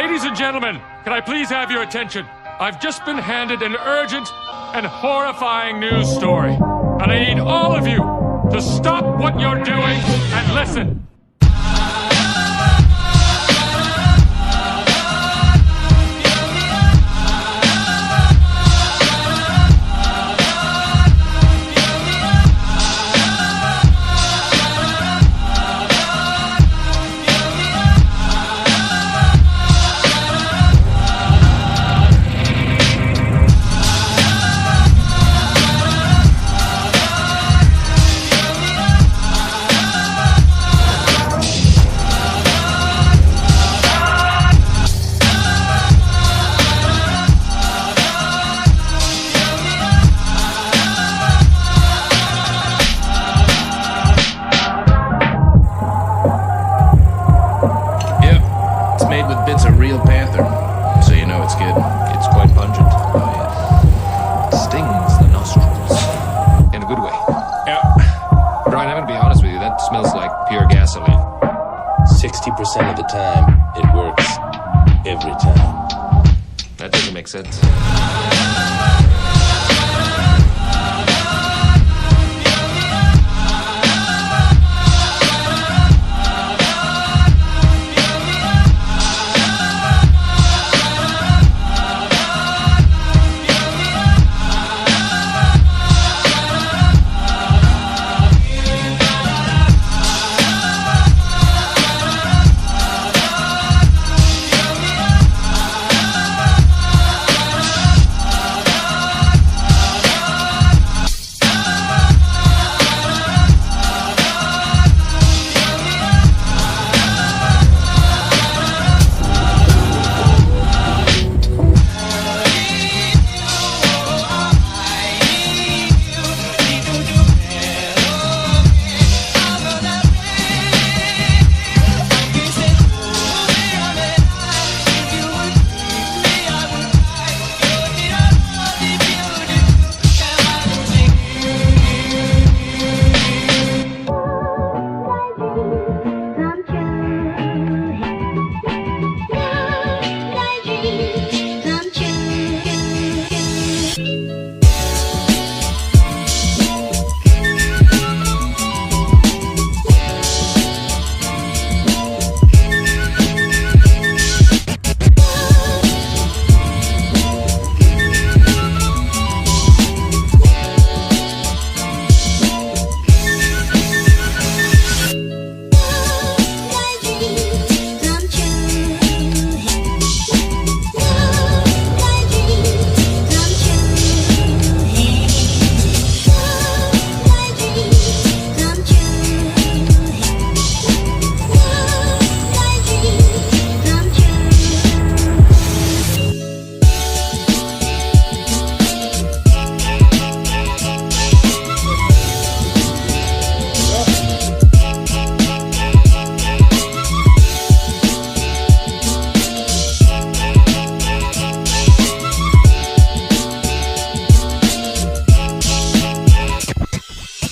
Ladies and gentlemen, can I please have your attention? I've just been handed an urgent and horrifying news story. And I need all of you to stop what you're doing and listen. Made with bits of real panther, so you know it's good. It's quite pungent. Oh, yeah. Stings the nostrils. In a good way. Yeah. Brian, I'm gonna be honest with you, that smells like pure gasoline. 60% of the time, it works. Every time. That doesn't make sense.